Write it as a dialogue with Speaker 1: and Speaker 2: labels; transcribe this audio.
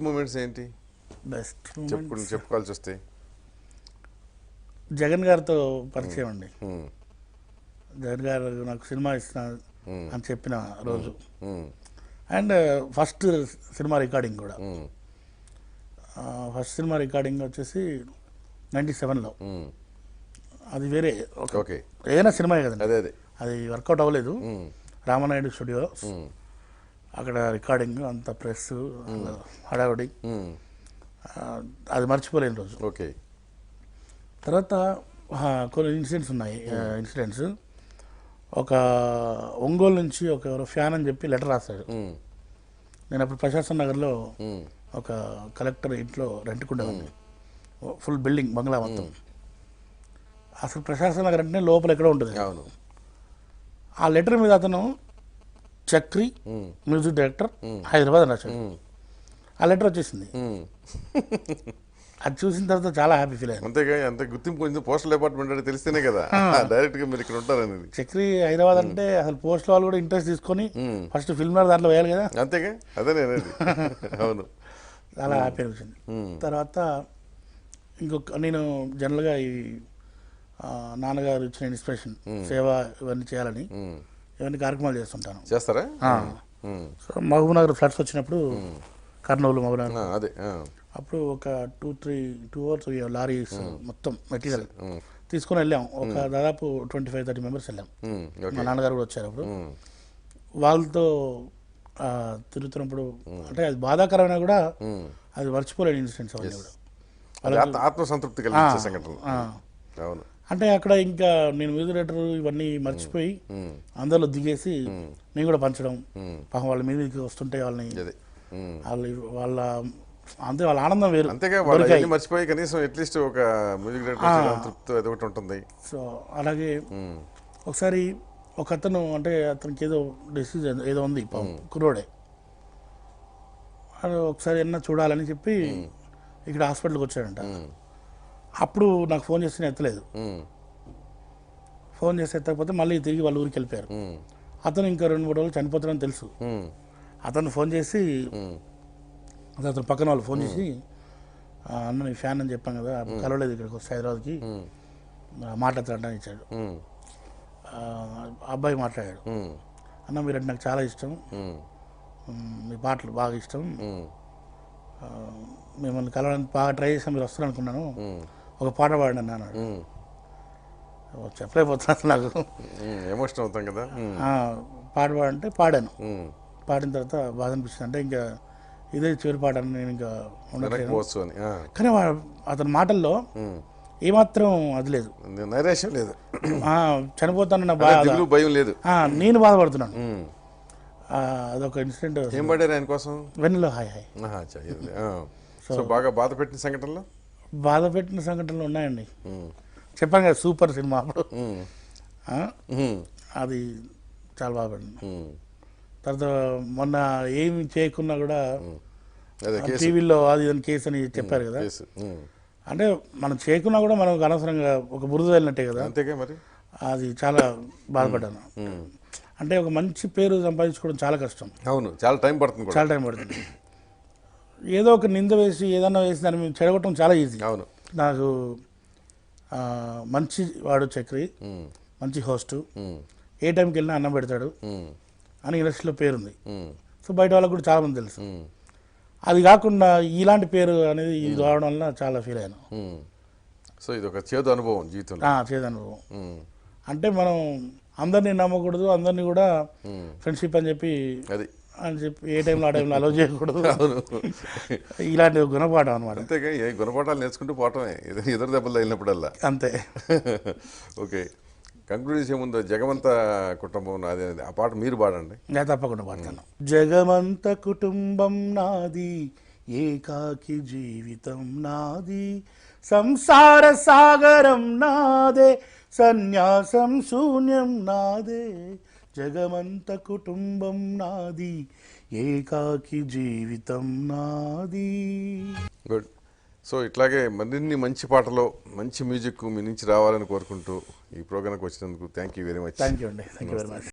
Speaker 1: Moments ఏంటి
Speaker 2: best
Speaker 1: చెప్పుకోవాల్సి వస్తే
Speaker 2: జగన్ గారితో పరిచయం అండి. జగన్ గారు నాకు సినిమా ఇస్తున్నా అని చెప్పిన రోజు అండ్ ఫస్ట్ సినిమా రికార్డింగ్ కూడా. ఫస్ట్ సినిమా రికార్డింగ్ వచ్చేసి 97లో. అది వేరే
Speaker 1: ఓకే
Speaker 2: ఏదైనా సినిమా కదండి,
Speaker 1: అదే అదే
Speaker 2: అది వర్కౌట్ అవ్వలేదు. రామానాయుడు స్టూడియో, అక్కడ రికార్డింగ్ అంత ప్రెస్ హడావుడి, అది మర్చిపోలేని రోజు.
Speaker 1: ఓకే
Speaker 2: తర్వాత కొన్ని ఇన్సిడెంట్స్ ఉన్నాయి. ఇన్సిడెంట్స్ ఒక ఒంగోలు నుంచి ఒక ఎవరో ఫ్యాన్ అని చెప్పి లెటర్ రాశాడు. నేను అప్పుడు ప్రశాసన్ నగర్లో ఒక కలెక్టర్ ఇంట్లో రెంట్కుండేవాడిని. ఫుల్ బిల్డింగ్ బంగ్లా మొత్తం. అసలు ప్రశాసన్ నగర్ అంటే లోపల ఎక్కడో ఉంటుంది. ఆ లెటర్ మీద అతను చక్రి మ్యూజిక్ డైరెక్టర్ హైదరాబాద్ అని రాశాడు. ఆ లెటర్ వచ్చేసింది. అది చూసిన తర్వాత చాలా హ్యాపీ ఫీల్ అయ్యాను.
Speaker 1: అంతేగా, అంత గుర్తింపు కొంచెం పోస్టల్ డిపార్ట్మెంట్ అంటే తెలిస్తేనే కదా డైరెక్ట్ గా మీరు ఇక్కడ ఉంటారనేది.
Speaker 2: చక్రి హైదరాబాద్ అంటే అసలు పోస్ట్ వాళ్ళు కూడా ఇంట్రెస్ట్ తీసుకొని ఫస్ట్ ఫిల్మ్ దాంట్లో వేయాలి కదా.
Speaker 1: అంతేగా, అదే అనేది. అవును,
Speaker 2: చాలా హ్యాపీ అనిపించింది. తర్వాత ఇంకొక నేను జనరల్గా ఈ నాన్నగారు ఇచ్చిన ఇన్స్పిరేషన్ సేవ ఇవన్నీ చేయాలని ఇవన్నీ కార్యక్రమాలు చేస్తుంటాను.
Speaker 1: చేస్తారా?
Speaker 2: సో మహబూబ్ నగర్ ఫ్లడ్స్ వచ్చినప్పుడు కర్నూలు మహబూబ్ నగర్
Speaker 1: అదే
Speaker 2: అప్పుడు ఒక 2 or 3 లారీస్ మొత్తం మెటీరియల్ తీసుకొని వెళ్ళాం. ఒక దాదాపు 25-30 మెంబర్స్ వెళ్ళాం. మా నాన్నగారు కూడా వచ్చారు. అప్పుడు వాళ్ళతో తిరుగుతున్నప్పుడు అంటే అది బాధాకరమైన కూడా అది మర్చిపోలేని ఇన్సిడెంట్స్ అవన్నీ కూడా.
Speaker 1: ఆత్మసంతృప్తి కలిగించే సంఘటనలు. అవును,
Speaker 2: అంటే అక్కడ ఇంకా నేను మ్యూజిక్ డైరెక్టర్ ఇవన్నీ మర్చిపోయి అందరిలో దిగేసి నేను కూడా పంచడం, పాపం వాళ్ళ మీదకి వస్తుంటే వాళ్ళని వాళ్ళ అంతే వాళ్ళ ఆనందం వేరు.
Speaker 1: అంతేగా, వాళ్ళు మర్చిపోయి కనీసం అట్లీస్ట్ ఒక మ్యూజిక్ డైరెక్టర్ తృప్తి అది ఒకటి ఉంటుంది.
Speaker 2: సో అలాగే ఒకసారి ఒక అతను అంటే అతనికి ఏదో డిసీజ్ ఏదో ఉంది కుర్రోడే. అది ఒకసారి ఏమన్నా చూడాలని చెప్పి ఇక్కడ హాస్పిటల్కి వచ్చాడంట. అప్పుడు నాకు ఫోన్ చేస్తే ఎత్తలేదు. ఫోన్ చేస్తే ఎత్తకపోతే మళ్ళీ తిరిగి వాళ్ళ ఊరికి వెళ్ళిపోయారు. అతను ఇంకా 2-3 రోజులు చనిపోతాడని తెలుసు. అతను ఫోన్ చేసి అతను పక్కన వాళ్ళు ఫోన్ చేసి, అన్న నీ ఫ్యాన్ అని చెప్పాను కదా, కలవలేదు ఇక్కడికి వస్తే హైదరాబాద్కి, మాట్లాడతాడని ఇచ్చాడు. అబ్బాయి మాట్లాడాడు, అన్న మీరంటే నాకు చాలా ఇష్టం, మీ పాటలు బాగా ఇష్టం, మిమ్మల్ని కలవడానికి బాగా ట్రై చేసాం, మీరు వస్తారు అనుకున్నాను, ఒక పాట పాడండి అన్నాడు. చెప్పలేకపోతున్నాను, నాకు
Speaker 1: ఎమోషన్ అవుతాం కదా.
Speaker 2: పాట పాడంటే పాడాను. పాడిన తర్వాత బాధ అనిపిస్తుంది. అంటే ఇంకా ఇదే చివరి పాట అని నేను ఇంకా ఉండట్లేదు. కానీ అతని మాటల్లో ఏమాత్రం అది లేదు,
Speaker 1: నైరాశ్యం లేదు,
Speaker 2: చనిపోతానన్న
Speaker 1: భయం లేదు,
Speaker 2: నేను బాధపడుతున్నాను. అదొక ఇన్సిడెంట్.
Speaker 1: ఏం పాడారు ఆయన కోసం?
Speaker 2: వెన్నెలో హాయ్ హాయ్.
Speaker 1: సో బాగా బాధ పెట్టిన సంఘటనలు,
Speaker 2: బాధ పెట్టిన సంఘటనలు ఉన్నాయండి. చెప్పాను కదా సూపర్ సినిమా అప్పుడు, అది చాలా బాగా పడింది. తర్వాత మొన్న ఏమి చేయకున్నా కూడా టీవీలో అది ఇదని కేసు అని చెప్పారు కదా. అంటే మనం చేయకున్నా కూడా మనకు అనవసరంగా ఒక బురద వెళ్ళినట్టే కదా.
Speaker 1: అంతేగా మరి.
Speaker 2: అది చాలా బాధపడ్డాను. అంటే ఒక మంచి పేరు సంపాదించుకోవడం చాలా కష్టం.
Speaker 1: అవును, చాలా టైం పడుతుంది,
Speaker 2: చాలా టైం పడుతుంది. ఏదో ఒక నింద వేసి ఏదన్నా వేసి దాన్ని మేము చెడగొట్టడం చాలా ఈజీ.
Speaker 1: అవును,
Speaker 2: నాకు మంచి వాడు చక్రి, మంచి హోస్టు, ఏ టైంకి వెళ్ళినా అన్నం పెడతాడు అని ఇండస్ట్రీలో పేరుంది. సో బయట వాళ్ళకు కూడా చాలామంది తెలుసు. అది కాకుండా ఇలాంటి పేరు అనేది ఇది రావడం వల్ల చాలా ఫీల్ అయ్యాను.
Speaker 1: సో ఇది ఒక చేదు అనుభవం జీవితంలో.
Speaker 2: చేదు అనుభవం అంటే మనం అందరినీ నమ్మకూడదు, అందరినీ కూడా ఫ్రెండ్షిప్ అని చెప్పి ఏ టైంలో ఆ టైంలో అలౌ చేయకూడదు. ఇలాంటి గుణపాఠం అనమాట.
Speaker 1: అంతేగా, ఏ గుణపాఠాలు నేర్చుకుంటూ పోవటమే ఎదురు దెబ్బలు తగిలినప్పుడల్లా.
Speaker 2: అంతే.
Speaker 1: ఓకే, కంక్లూడ్ చేసే ముందు జగమంత కుటుంబం నాది అనేది ఆ పాట మీరు పాడండి.
Speaker 2: నేను తప్పకుండా పాడతాను. జగమంత కుటుంబం నాది, ఏకాకి జీవితం నాది, సంసార సాగరం నాదే, సన్యాసం శూన్యం నాదే, జగమంత కుటుంబం నాది, ఏకాకి జీవితం నాది.
Speaker 1: గుడ్. సో ఇట్లాగే మరిన్ని మంచి పాటలో మంచి మ్యూజిక్ మీ నుంచి రావాలని కోరుకుంటూ ఈ ప్రోగ్రామ్కి వచ్చినందుకు thank you very much.
Speaker 2: Thank you అండి. Thank you very much.